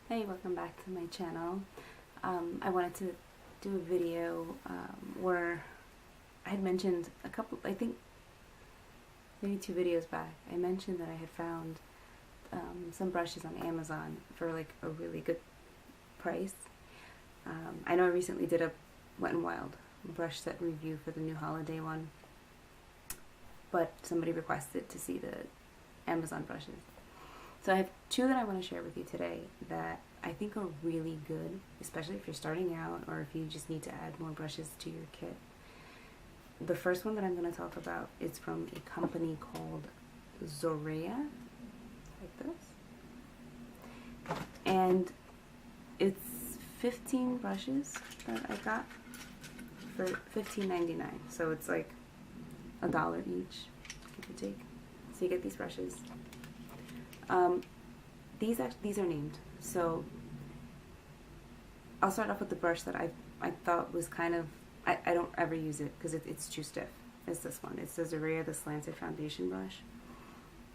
Hey, welcome back to my channel. I wanted to do a video where I had mentioned a couple, I think maybe 2 videos back, I mentioned that I had found some brushes on Amazon for like a really good price. I know I recently did a Wet n Wild brush set review for the new holiday one, but somebody requested to see the Amazon brushes. So I have 2 that I want to share with you today that I think are really good, especially if you're starting out or if you just need to add more brushes to your kit. The first one that I'm going to talk about is from a company called Zoreya, like this. And it's 15 brushes that I got for $15.99. So it's like $1 each, give or take. So you get these brushes. These are named. So I'll start off with the brush that I thought was kind of, I don't ever use it because it's too stiff. It's this one. It's the Zoreya, the Slanted foundation brush.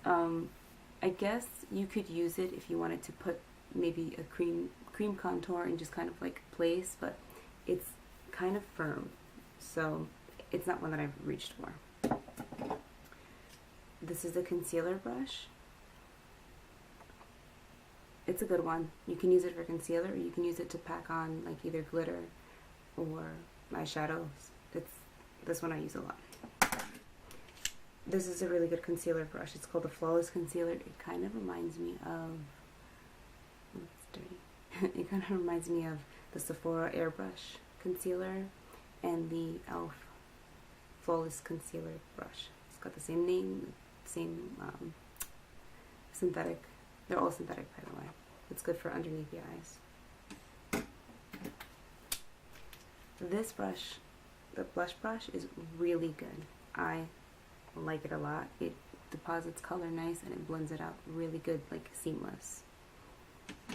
I guess you could use it if you wanted to put maybe a cream contour and just kind of like place, but it's kind of firm, so it's not one that I've reached for. This is the concealer brush. It's a good one. You can use it for concealer, or you can use it to pack on like either glitter or eyeshadows. This one I use a lot. This is a really good concealer brush. It's called the Flawless Concealer. It kind of reminds me of, it's dirty. It kind of reminds me of the Sephora Airbrush concealer and the e.l.f. Flawless Concealer brush. It's got the same name, same synthetic. They're all synthetic, by the way. It's good for underneath the eyes. This brush, the blush brush, is really good. I like it a lot. It deposits color nice and it blends it out really good, like seamless.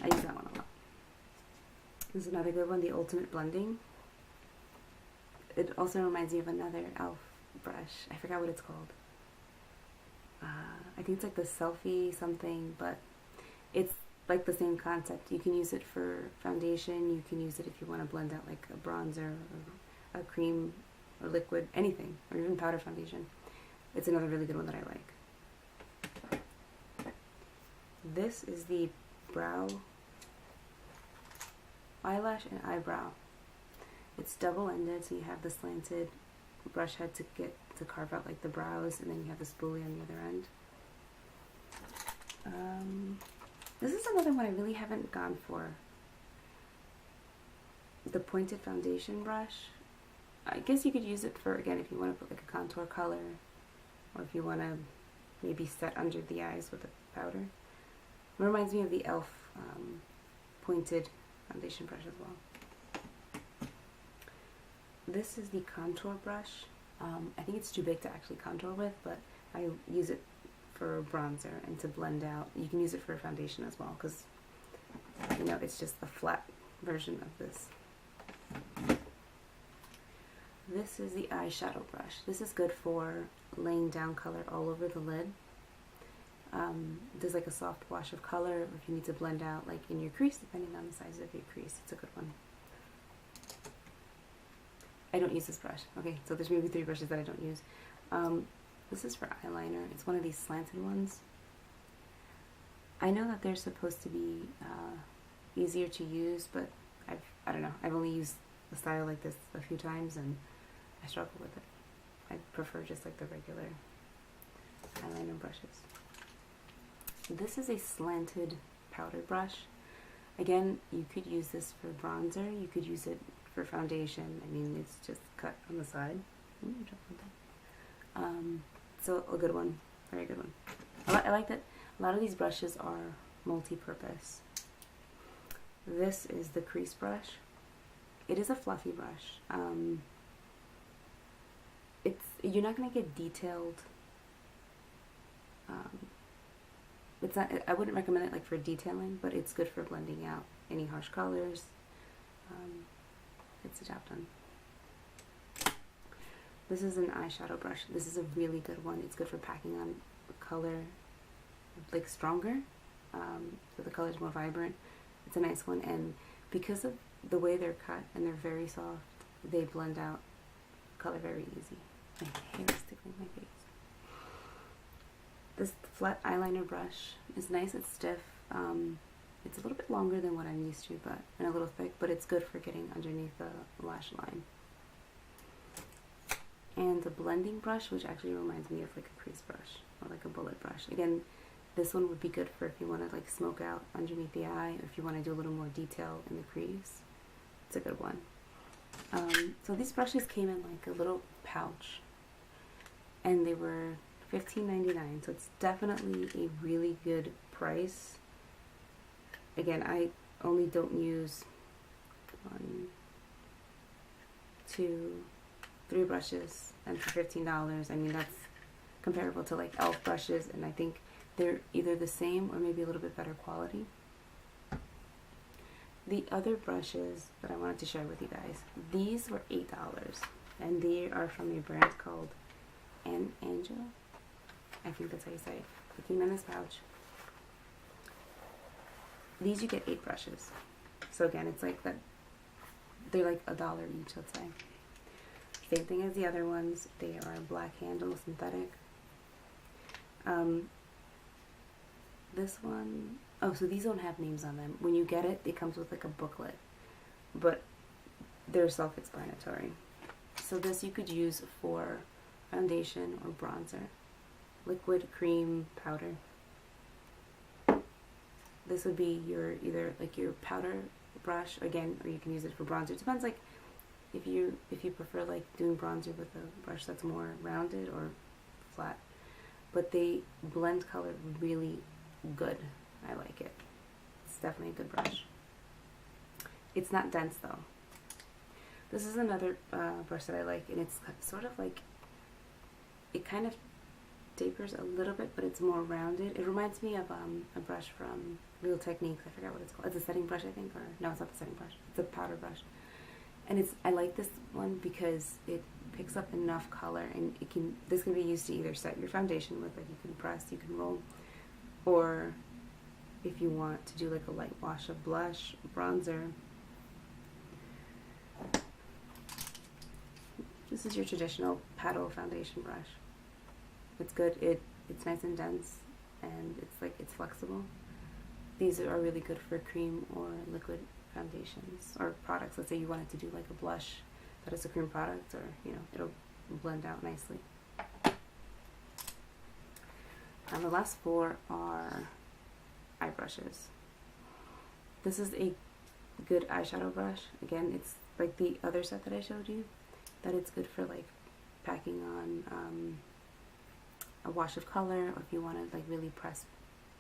I use that one a lot. This is another good one, the Ultimate Blending. It also reminds me of another e.l.f. brush. I forgot what it's called. I think it's like the Selfie something, but it's like the same concept. You can use it for foundation. You can use it if you want to blend out like a bronzer or a cream or liquid, anything, or even powder foundation. It's another really good one that I like. This is the Brow, Eyelash and Eyebrow. It's double-ended, so you have the slanted brush head to carve out like the brows, and then you have the spoolie on the other end. This is another one I really haven't gone for. The pointed foundation brush. I guess you could use it for, again, if you want to put like a contour color, or if you want to maybe set under the eyes with a powder. It reminds me of the e.l.f. Pointed foundation brush as well. This is the contour brush. I think it's too big to actually contour with, but I use it for bronzer and to blend out. You can use it for foundation as well, because you know it's just a flat version of this. This is the eyeshadow brush. This is good for laying down color all over the lid. There's like a soft wash of color if you need to blend out like in your crease, depending on the size of your crease. It's a good one. I don't use this brush. Okay, so there's maybe 3 brushes that I don't use. This is for eyeliner. It's one of these slanted ones. I know that they're supposed to be easier to use, but I don't know. I've only used a style like this a few times and I struggle with it. I prefer just like the regular eyeliner brushes. This is a slanted powder brush. Again, you could use this for bronzer. You could use it for foundation. I mean, it's just cut on the side. So a good one, very good one. I like that a lot of these brushes are multi-purpose. This is the crease brush. It is a fluffy brush. You're not gonna get detailed. It's not. I wouldn't recommend it like for detailing, but it's good for blending out any harsh colors. Gets the job done. This is an eyeshadow brush. This is a really good one. It's good for packing on color like stronger, so the color is more vibrant. It's a nice one, and because of the way they're cut and they're very soft, they blend out color very easy. My hair is tickling my face. This flat eyeliner brush is nice. It's stiff. It's a little bit longer than what I'm used to, but and a little thick, but it's good for getting underneath the lash line. And the blending brush, which actually reminds me of like a crease brush or like a bullet brush. Again, this one would be good for if you want to like smoke out underneath the eye, or if you want to do a little more detail in the crease. It's a good one. So these brushes came in like a little pouch, and they were $15.99, so it's definitely a really good price. Again, I only don't use 1, 2, 3 brushes, and for $15, I mean, that's comparable to like e.l.f. brushes, and I think they're either the same or maybe a little bit better quality. The other brushes that I wanted to share with you guys, these were $8, and they are from a brand called Anjou. I think that's how you say it. It came in this pouch. These you get 8 brushes. So again, it's like that. They're like $1 each, let's say. Same thing as the other ones. They are black handle synthetic. This one, oh, so these don't have names on them. When you get it, it comes with like a booklet, but they're self-explanatory. So this you could use for foundation or bronzer, liquid, cream, powder. This would be your either like your powder brush again, or you can use it for bronzer. It depends, like if you prefer like doing bronzer with a brush that's more rounded or flat. But they blend color really good. I like it. It's definitely a good brush. It's not dense though. This is another brush that I like, and it's sort of like, it kind of tapers a little bit, but it's more rounded. It reminds me of a brush from Real Techniques. I forgot what it's called. It's a setting brush, I think, or no, it's not the setting brush. It's a powder brush. And I like this one because it picks up enough color, and this can be used to either set your foundation with, like you can press, you can roll, or if you want to do like a light wash of blush, bronzer. This is your traditional Petal foundation brush. It's good. It's nice and dense, and it's flexible. These are really good for cream or liquid foundations or products. Let's say you wanted to do like a blush that is a cream product, or it'll blend out nicely. And the last 4 are eye brushes. This is a good eyeshadow brush. Again, it's like the other set that I showed you, that it's good for like packing on a wash of color, or if you want to like really press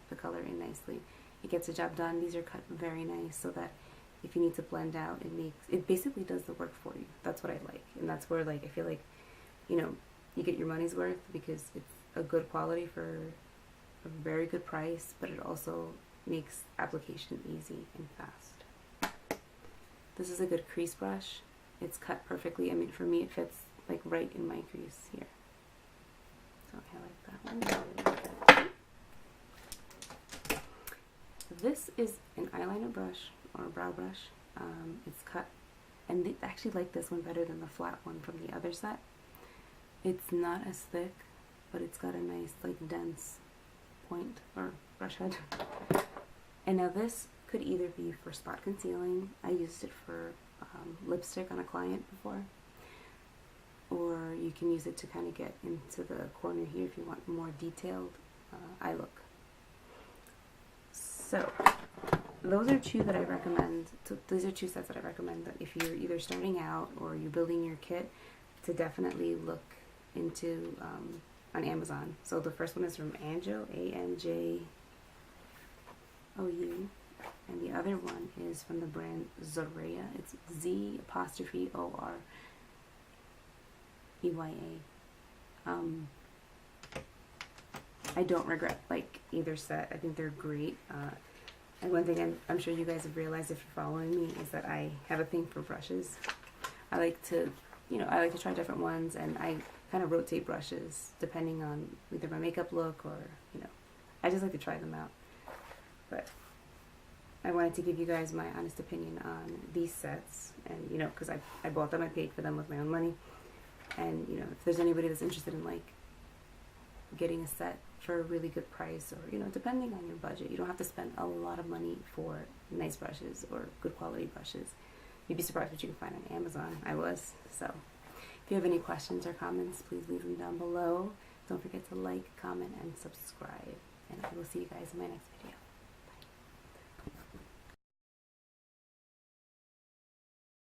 the color in nicely. It gets the job done. These are cut very nice so that if you need to blend out, it basically does the work for you. That's what I like, and that's where like I feel like you get your money's worth, because it's a good quality for a very good price, but it also makes application easy and fast. This is a good crease brush. It's cut perfectly. I mean, for me, it fits like right in my crease here. So I like that one. This is an eyeliner brush or a brow brush. It's cut, and I actually like this one better than the flat one from the other set. It's not as thick, but it's got a nice like dense point or brush head. And now this could either be for spot concealing. I used it for lipstick on a client before, or you can use it to kind of get into the corner here if you want more detailed eye look. So those are 2 that I recommend. These are 2 sets that I recommend that if you're either starting out or you're building your kit, to definitely look into on Amazon. So the first one is from Anjou, Anjou, and the other one is from the brand Zoreya. It's Z''OREYA. I don't regret like either set. I think they're great. And one thing I'm sure you guys have realized if you're following me is that I have a thing for brushes. I like to try different ones, and I kind of rotate brushes depending on either my makeup look or I just like to try them out. But I wanted to give you guys my honest opinion on these sets, and you know, because I bought them, I paid for them with my own money, and you know, if there's anybody that's interested in like getting a set for a really good price, or you know, depending on your budget, you don't have to spend a lot of money for nice brushes or good quality brushes. You'd be surprised what you can find on Amazon. I was. So if you have any questions or comments, please leave them down below. Don't forget to like, comment, and subscribe, and I will see you guys in my next video.